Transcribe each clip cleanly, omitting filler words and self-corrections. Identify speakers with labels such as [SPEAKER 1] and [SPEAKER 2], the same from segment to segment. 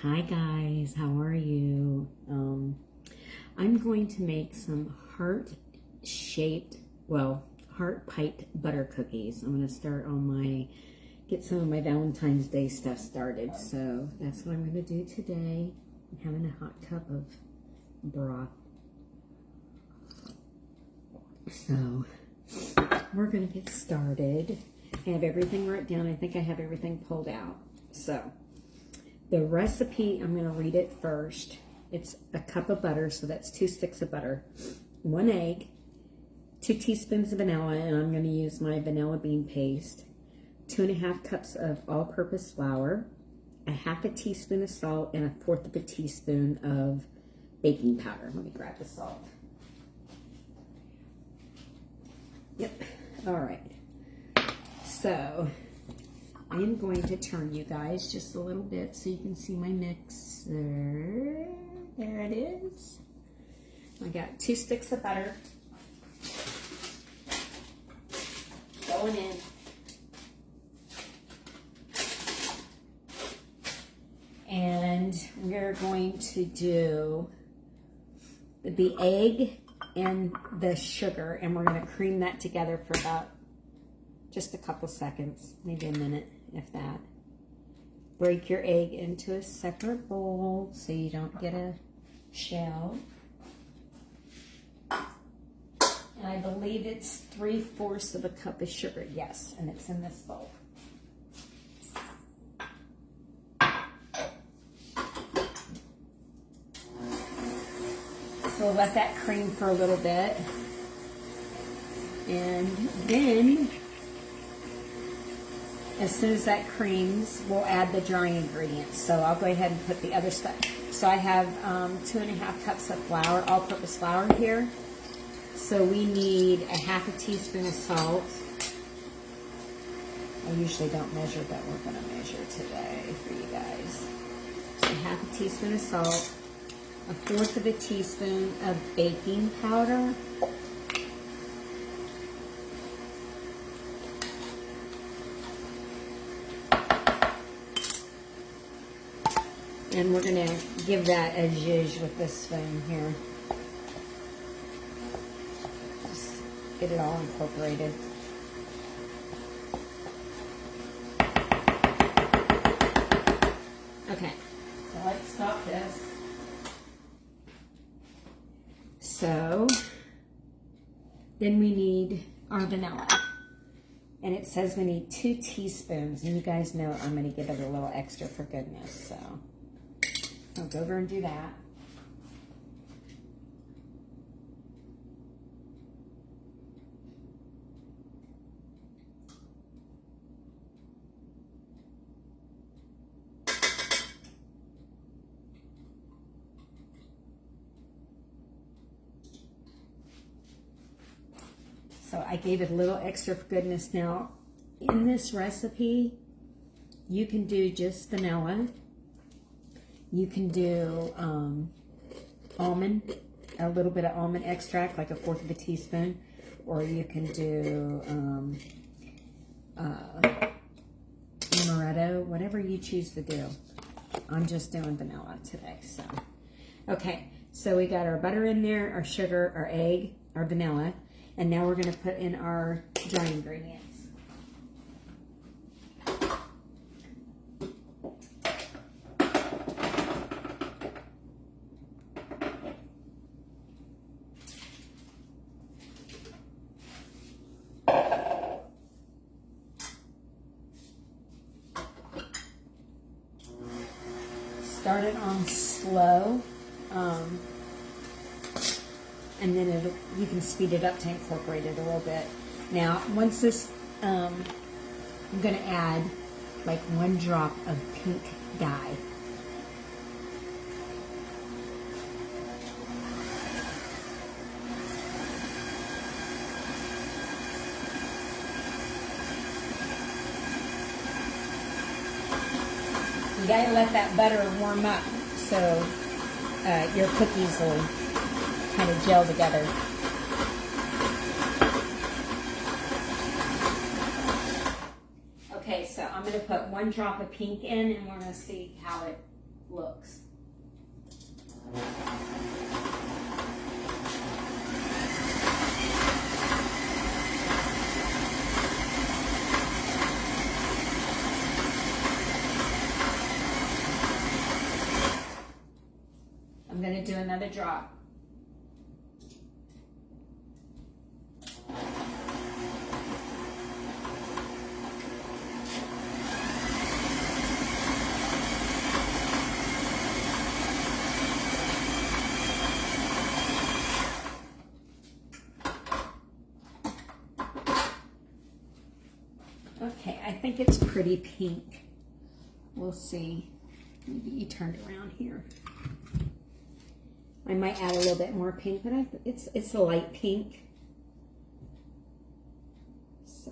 [SPEAKER 1] Hi guys, how are you? I'm going to make some heart-piped butter cookies. I'm going to start on get some of my Valentine's Day stuff started. So that's what I'm going to do today. I'm having a hot cup of broth. So we're going to get started. I have everything written down. I think I have everything pulled out. So the recipe, I'm going to read it first. It's a cup of butter, so that's 2 sticks of butter, 1 egg, 2 teaspoons of vanilla, and I'm going to use my vanilla bean paste, 2½ cups of all-purpose flour, a 1/2 teaspoon of salt, and 1/4 teaspoon of baking powder. Let me grab the salt. Yep. All right. So I am going to turn you guys just a little bit so you can see my mixer. There it is. I got 2 sticks of butter going in. And we're going to do the egg and the sugar, and we're going to cream that together for about just a couple seconds, maybe a minute, if that. Break your egg into a separate bowl so you don't get a shell. And I believe it's 3/4 cup of sugar. Yes, and it's in this bowl. So we'll let that cream for a little bit. And then as soon as that creams, we'll add the dry ingredients. So I'll go ahead and put the other stuff. So I have 2½ cups of flour, all-purpose flour here. So we need a 1/2 teaspoon of salt. I usually don't measure, but we're going to measure today for you guys. So 1/2 teaspoon of salt, 1/4 teaspoon of baking powder, and we're going to give that a zhuzh with this spoon here. Just get it all incorporated. Okay, so let's stop this. So then we need our vanilla. And it says we need 2 teaspoons. And you guys know I'm going to give it a little extra for goodness, so I'll go over and do that. So I gave it a little extra for goodness. Now, in this recipe, you can do just vanilla. You can do almond, a little bit of almond extract, like 1/4 teaspoon, or you can do amaretto, whatever you choose to do. I'm just doing vanilla today. So, okay, so we got our butter in there, our sugar, our egg, our vanilla, and now we're going to put in our dry ingredients. Start it on slow, and then you can speed it up to incorporate it a little bit. Now, once this, I'm going to add like 1 drop of pink dye. You gotta let that butter warm up so your cookies will kind of gel together. Okay, so I'm going to put 1 drop of pink in, and we're going to see how it looks. I'm going to do another drop. Okay, I think it's pretty pink. We'll see. Maybe you turn it around here. I might add a little bit more pink, but it's a light pink. So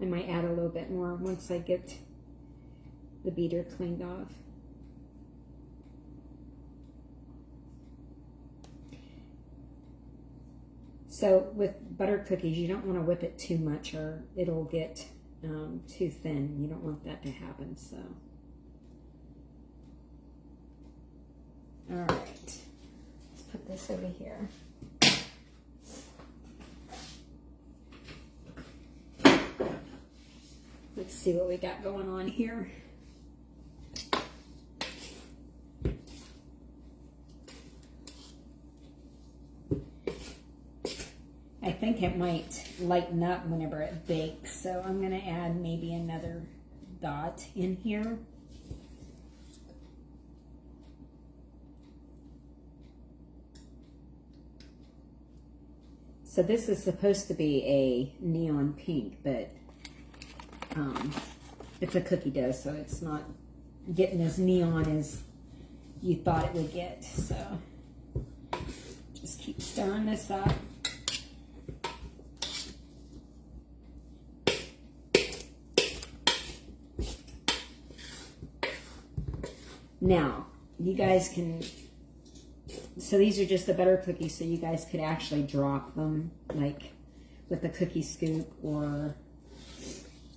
[SPEAKER 1] I might add a little bit more once I get the beater cleaned off. So with butter cookies, you don't want to whip it too much or it'll get too thin. You don't want that to happen. So, all right, let's put this over here. Let's see what we got going on here. I think it might lighten up whenever it bakes, so I'm going to add maybe another dot in here. So this is supposed to be a neon pink, but it's a cookie dough, so it's not getting as neon as you thought it would get. So just keep stirring this up. Now, you guys can, so these are just the butter cookies, so you guys could actually drop them, like with a cookie scoop, or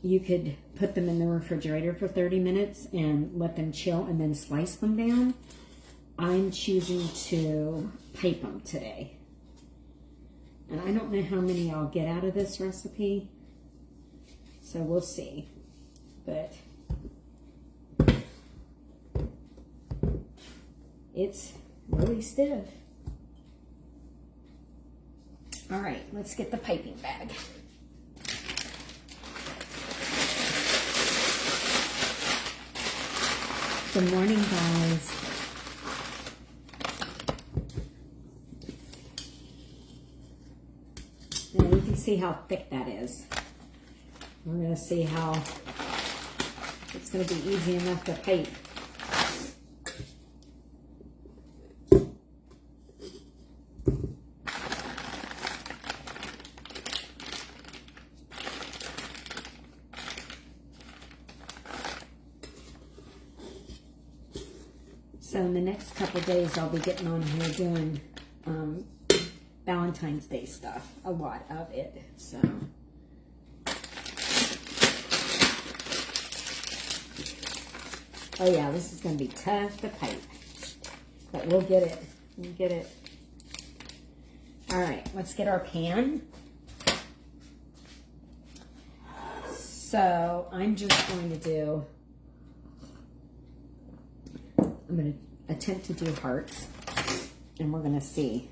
[SPEAKER 1] you could put them in the refrigerator for 30 minutes and let them chill and then slice them down. I'm choosing to pipe them today. And I don't know how many I'll get out of this recipe, so we'll see. But it's really stiff. All right, let's get the piping bag. Good morning, guys. Now you can see how thick that is. We're going to see how it's going to be easy enough to pipe. So in the next couple of days, I'll be getting on here doing Valentine's Day stuff, a lot of it. So oh yeah, this is going to be tough to pipe, but we'll get it. We'll get it. All right, let's get our pan. So I'm just going to do, I'm going to attempt to do hearts, and we're going to see.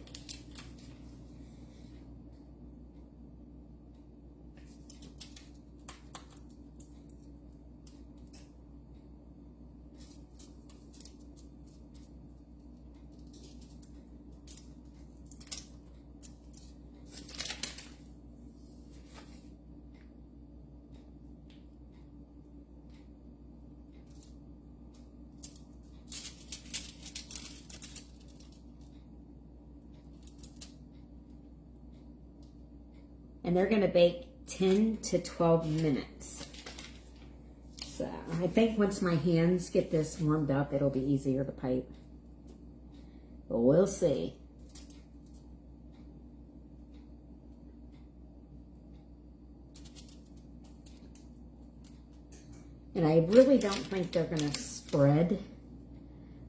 [SPEAKER 1] And they're going to bake 10 to 12 minutes. So I think once my hands get this warmed up, it'll be easier to pipe. But we'll see. And I really don't think they're going to spread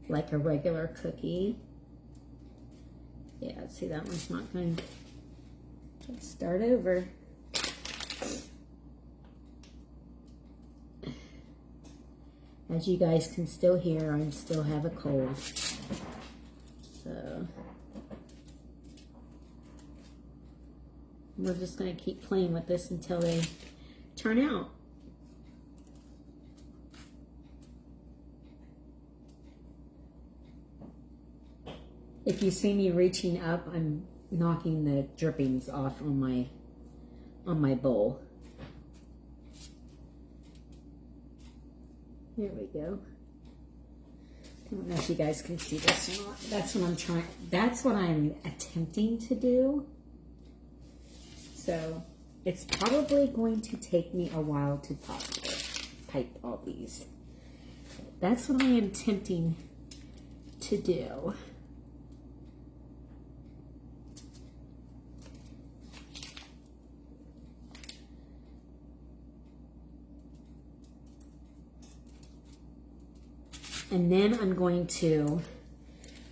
[SPEAKER 1] like a regular cookie. Yeah, see, that one's not going to. Let's start over. As you guys can still hear, I still have a cold. So we're just going to keep playing with this until they turn out. If you see me reaching up, I'm knocking the drippings off on my bowl. There we go. I don't know if you guys can see this or not. That's what I'm trying. That's what I'm attempting to do. So it's probably going to take me a while to pipe all these. That's what I am attempting to do. And then I'm going to,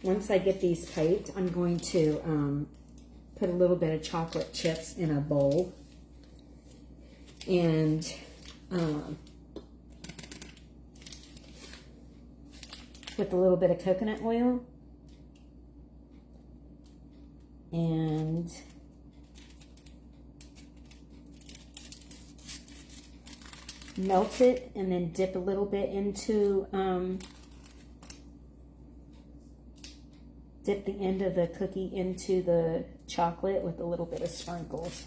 [SPEAKER 1] once I get these piped, I'm going to put a little bit of chocolate chips in a bowl. And with a little bit of coconut oil. And melt it and then dip a little bit into, dip the end of the cookie into the chocolate with a little bit of sprinkles.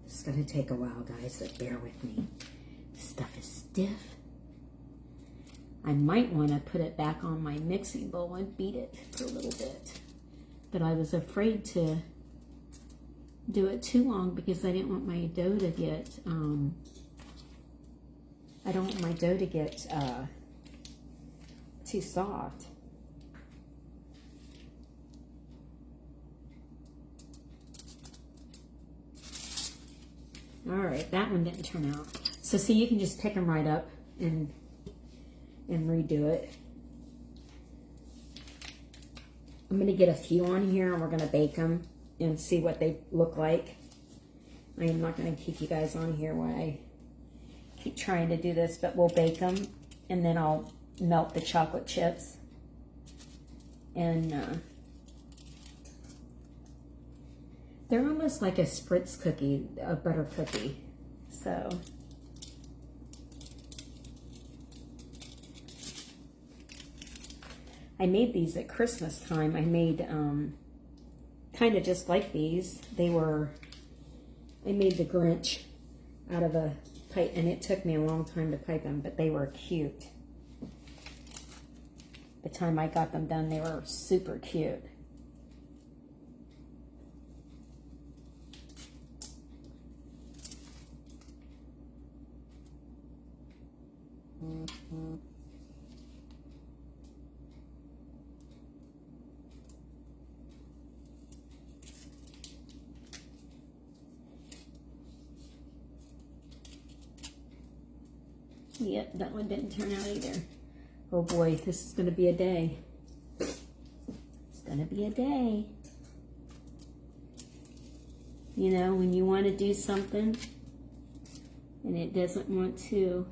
[SPEAKER 1] It's going to take a while, guys, so bear with me. This stuff is stiff. I might want to put it back on my mixing bowl and beat it for a little bit. But I was afraid to do it too long because I didn't want my dough to get, I don't want my dough to get too soft. All right, that one didn't turn out. So see, you can just pick them right up and redo it. I'm going to get a few on here and we're going to bake them and see what they look like. I am not going to keep you guys on here while I keep trying to do this, but we'll bake them and then I'll melt the chocolate chips. And they're almost like a spritz cookie, a butter cookie. So I made these at Christmas time. I made kind of just like these. I made the Grinch out of a pipe, and it took me a long time to pipe them, but they were cute. The time I got them done, they were super cute. Yep, that one didn't turn out either. Oh boy, this is going to be a day. It's going to be a day. You know, when you want to do something and it doesn't want to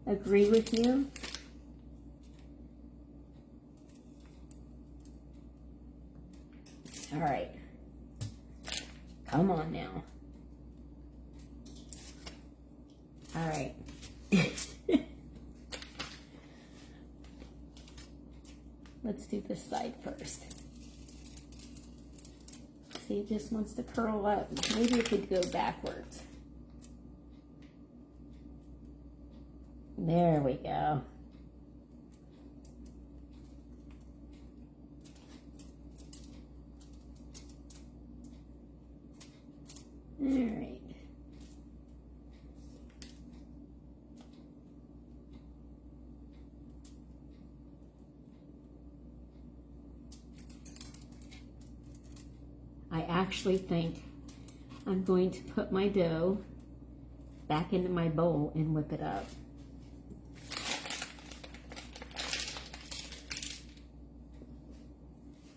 [SPEAKER 1] agree with you. All right. Come on now. All right. Let's do this side first. See, it just wants to curl up. Maybe it could go backwards. There we go. All right. I actually think I'm going to put my dough back into my bowl and whip it up.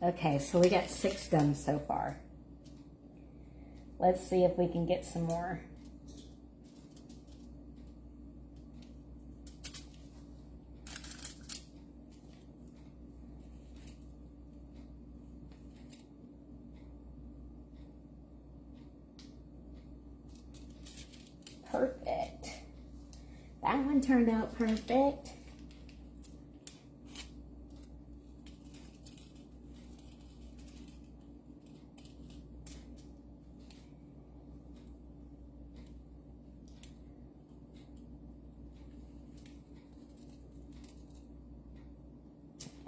[SPEAKER 1] Okay, so we got 6 done so far. Let's see if we can get some more. Perfect. That one turned out perfect.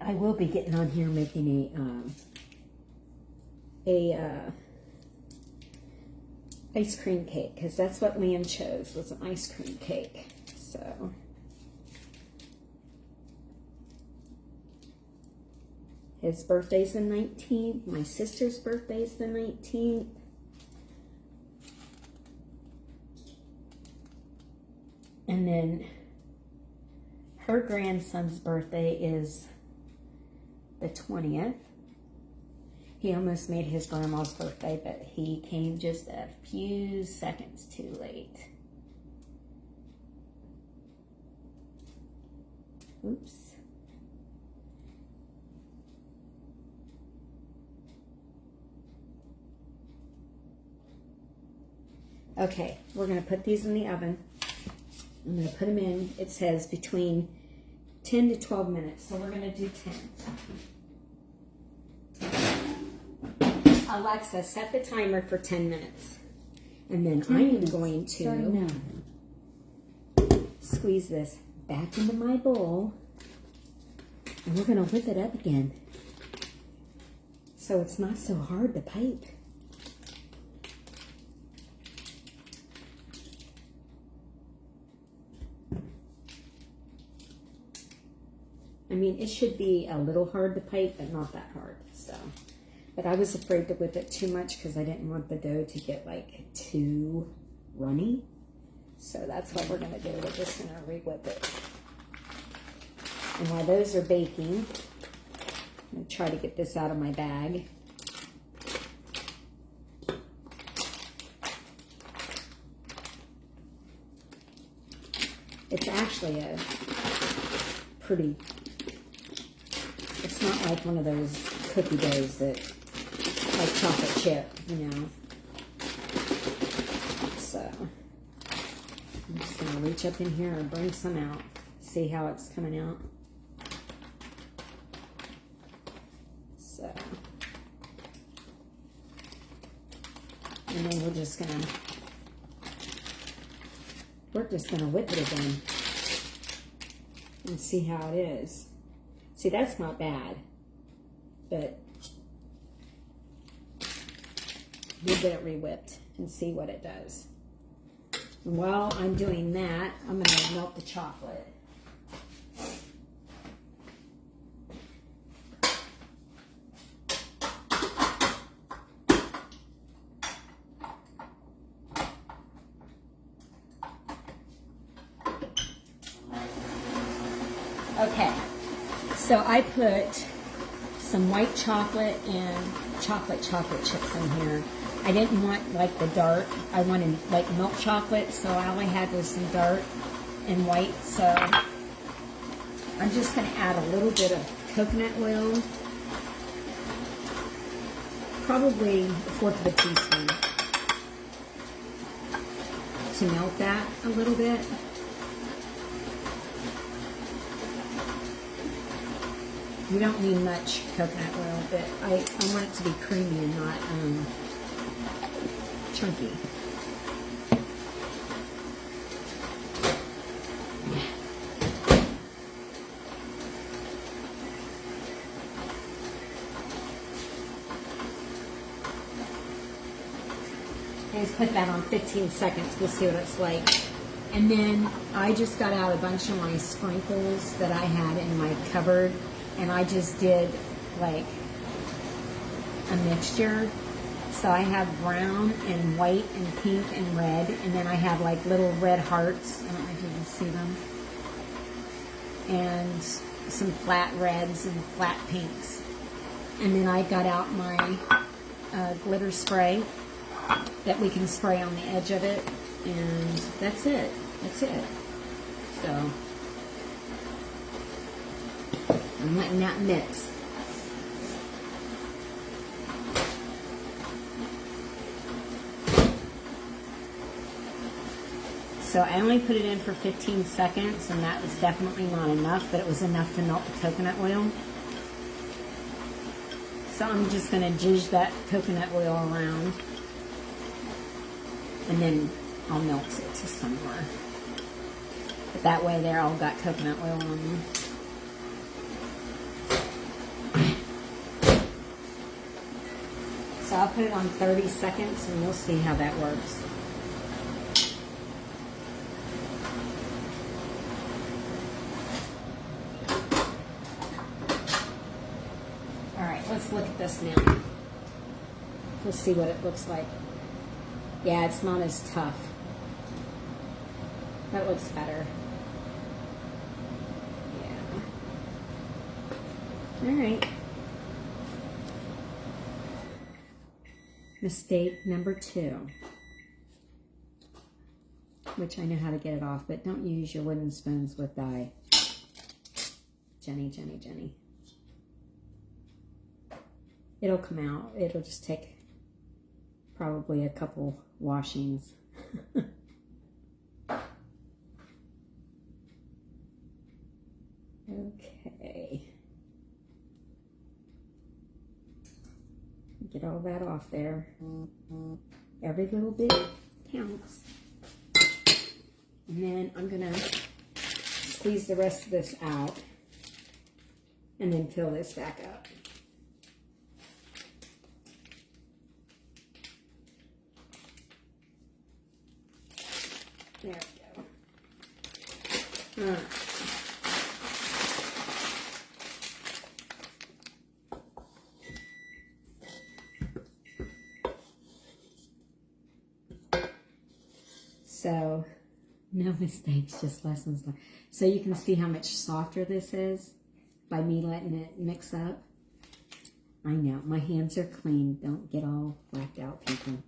[SPEAKER 1] I will be getting on here making a ice cream cake, because that's what Liam chose, was an ice cream cake. So his birthday's the 19th. My sister's birthday's the 19th. And then her grandson's birthday is the 20th. He almost made his grandma's birthday, but he came just a few seconds too late. Oops. Okay, we're going to put these in the oven. I'm going to put them in. It says between 10 to 12 minutes, so we're going to do 10. Alexa, set the timer for 10 minutes. And then I am going to squeeze this back into my bowl. And we're going to whip it up again, so it's not so hard to pipe. I mean, it should be a little hard to pipe, but not that hard. So, but I was afraid to whip it too much because I didn't want the dough to get like too runny. So that's what we're going to do. We're just going to re-whip it. And while those are baking, I'm going to try to get this out of my bag. It's actually a pretty, it's not like one of those cookie doughs that, like chocolate chip, you know. So, I'm just going to reach up in here and bring some out. See how it's coming out. So, and then we're just gonna whip it again and see how it is. See, that's not bad, but we'll get it re-whipped and see what it does. And while I'm doing that, I'm gonna melt the chocolate. Okay, so I put some white chocolate and chocolate chips in here. I didn't want like the dark, I wanted like milk chocolate, so all I had was some dark and white. So I'm just going to add a little bit of coconut oil, probably 1/4 of a teaspoon, to melt that a little bit. You don't need much coconut oil, but I want it to be creamy and not chunky. I just put that on 15 seconds. We'll see what it's like. And then I just got out a bunch of my sprinkles that I had in my cupboard. And I just did like a mixture. So I have brown and white and pink and red, and then I have like little red hearts. I don't know if you can see them. And some flat reds and flat pinks. And then I got out my glitter spray that we can spray on the edge of it, and that's it. That's it. So I'm letting that mix. So I only put it in for 15 seconds, and that was definitely not enough, but it was enough to melt the coconut oil. So I'm just going to zhuzh that coconut oil around, and then I'll melt it to somewhere. But that way they're all got coconut oil on them. So I'll put it on 30 seconds, and we'll see how that works. Let's look at this now. We'll see what it looks like. Yeah, it's not as tough. That looks better. Yeah. All right. Mistake number 2. Which I know how to get it off, but don't use your wooden spoons with dye. Jenny, Jenny, Jenny. It'll come out. It'll just take probably a couple washings. Okay. Get all that off there. Every little bit counts. And then I'm going to squeeze the rest of this out and then fill this back up. There we go. All right. So, no mistakes, just lessons learned. So you can see how much softer this is by me letting it mix up. I know, my hands are clean. Don't get all whacked out, people.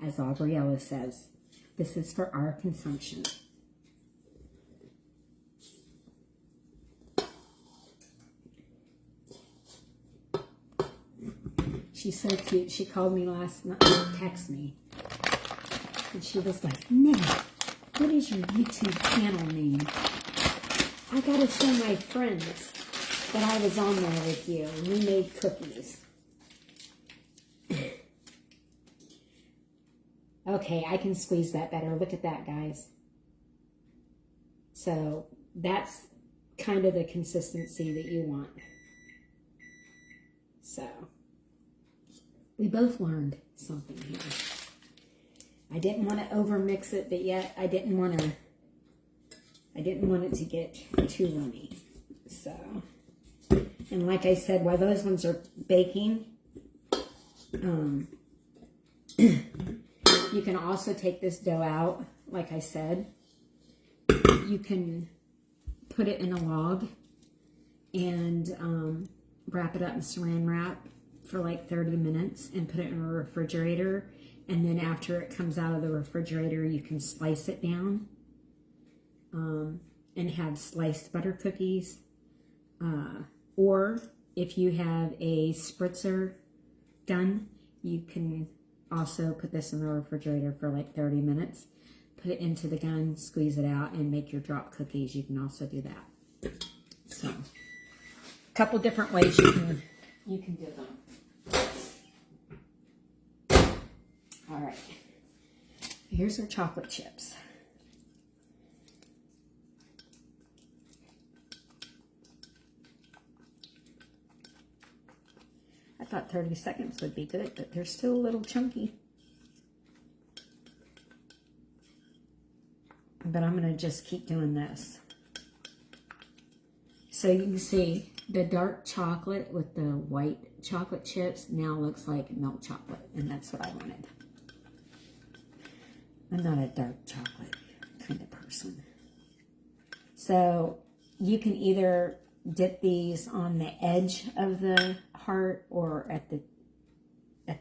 [SPEAKER 1] As Aubriella says, this is for our consumption. She's so cute. She called me last night, text me. And she was like, Nat, what is your YouTube channel name? I gotta show my friends that I was on there with you. And we made cookies. Okay, I can squeeze that better. Look at that, guys. So that's kind of the consistency that you want. So we both learned something here. I didn't want to over mix it, but yet I didn't want it to get too runny. So, and like I said, while those ones are baking, you can also take this dough out, like I said. You can put it in a log and wrap it up in saran wrap for like 30 minutes and put it in a refrigerator. And then after it comes out of the refrigerator, you can slice it down and have sliced butter cookies. Or if you have a spritzer gun, you can also put this in the refrigerator for like 30 minutes. Put it into the gun, squeeze it out, and make your drop cookies. You can also do that. So, a couple different ways you can do them. All right. Here's our chocolate chips. I thought 30 seconds would be good, but they're still a little chunky. But I'm going to just keep doing this. So you can see The dark chocolate with the white chocolate chips now looks like milk chocolate, and that's what I wanted. I'm not a dark chocolate kind of person. So you can either dip these on the edge of the heart or at the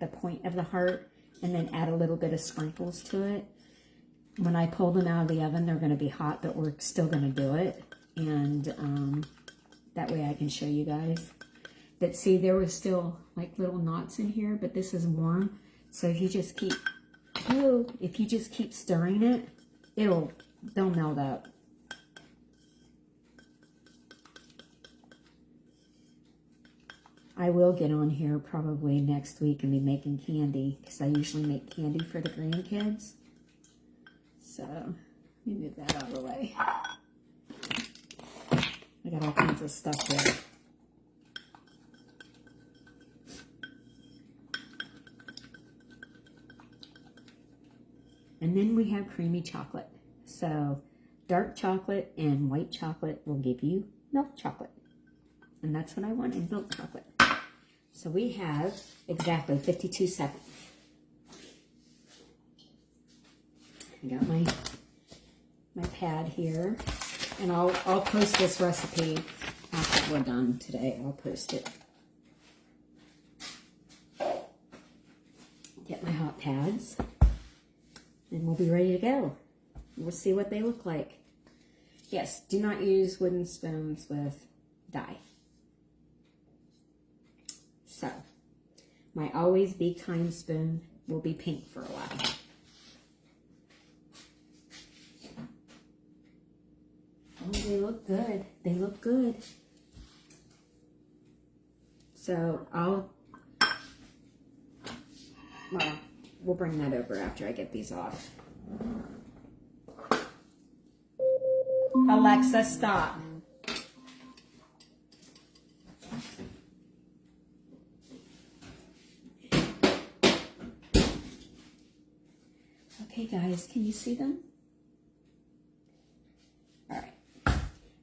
[SPEAKER 1] point of the heart, and then add a little bit of sprinkles to it. When I pull them out of the oven, they're going to be hot, but we're still going to do it. And that way I can show you guys. But see, there was still like little knots in here, but this is warm. So if you just keep, stirring it, they'll melt up. I will get on here probably next week and be making candy, because I usually make candy for the grandkids. So, let me move that out of the way. I got all kinds of stuff here. And then we have creamy chocolate. So, dark chocolate and white chocolate will give you milk chocolate. And that's what I want in milk chocolate. So we have exactly 52 seconds. I got my pad here, and I'll post this recipe after we're done today. I'll post it. Get my hot pads, and we'll be ready to go. We'll see what they look like. Yes, do not use wooden spoons with dye. So, my Always Be Kind spoon will be pink for a while. Oh, they look good. They look good. So, we'll bring that over after I get these off. Alexa, stop. Okay, guys, can you see them? All right.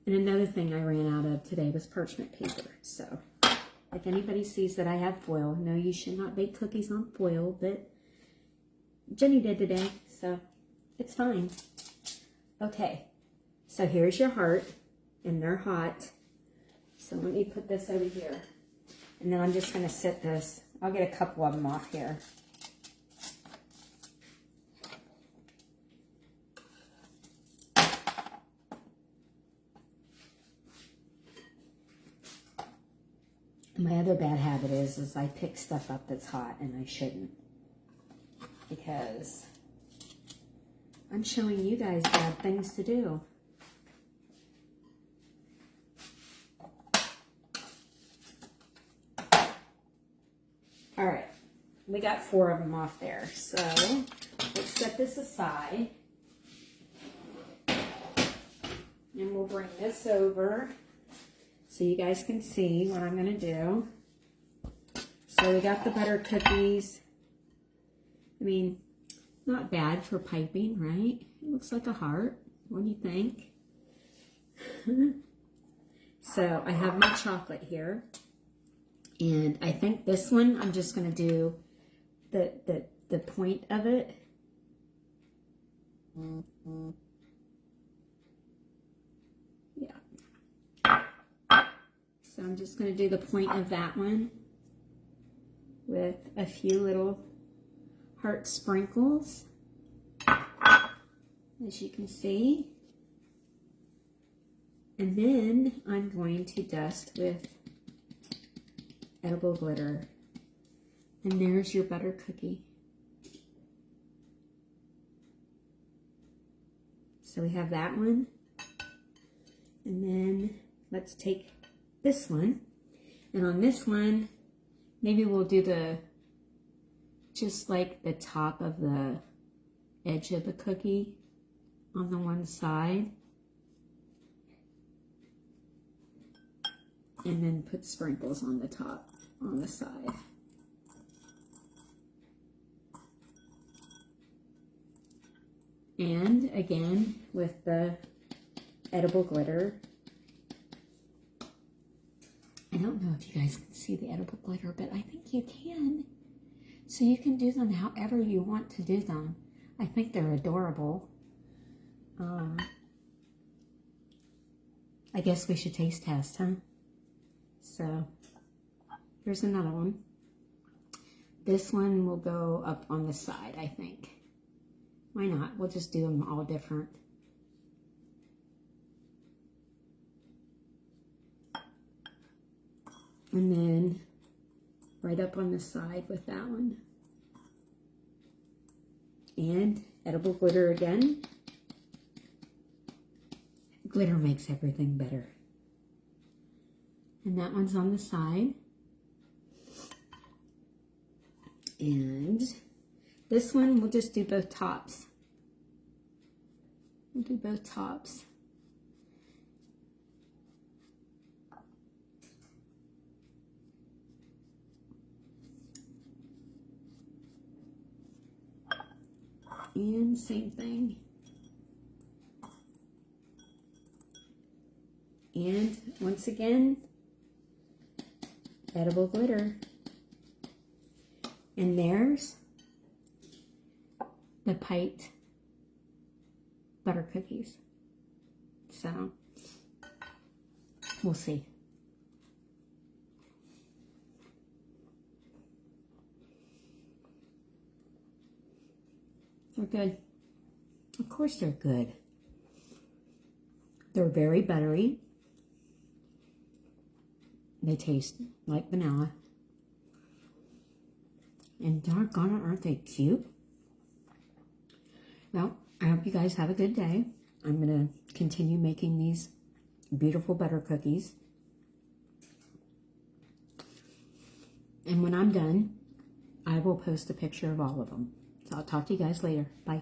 [SPEAKER 1] And another thing I ran out of today was parchment paper. So if anybody sees that I have foil, no, you should not bake cookies on foil, but Jenny did today, so it's fine. Okay, so here's your heart, and they're hot. So let me put this over here. And then I'm just going to sit this. I'll get a couple of them off here. My other bad habit is I pick stuff up that's hot, and I shouldn't, because I'm showing you guys bad things to do. All right, we got 4 of them off there, so let's set this aside, and we'll bring this over so you guys can see what I'm going to do. So we got the butter cookies. I mean, not bad for piping, right? It looks like a heart. What do you think? So I have my chocolate here. And I think this one, I'm just going to do the point of it. Yeah. So I'm just going to do the point of that one with a few little heart sprinkles, as you can see. And then I'm going to dust with edible glitter. And there's your butter cookie. So we have that one. And then let's take this one. And on this one, maybe we'll do just like the top of the edge of the cookie on the one side. And then put sprinkles on the top, on the side. And again, with the edible glitter, don't know if you guys can see the edible glitter, but I think you can. So you can do them however you want to do them. I think they're adorable. I guess we should taste test, huh? So here's another one. This one will go up on the side, I think. Why not? We'll just do them all different. And then right up on the side with that one. And edible glitter again. Glitter makes everything better. And that one's on the side. And this one, we'll just do both tops. We'll do both tops. And same thing. And once again, edible glitter. And there's the piped butter cookies. So, we'll see. They're good. Of course they're good. They're very buttery. They taste like vanilla. And doggone it, aren't they cute? Well, I hope you guys have a good day. I'm going to continue making these beautiful butter cookies. And when I'm done, I will post a picture of all of them. So I'll talk to you guys later. Bye.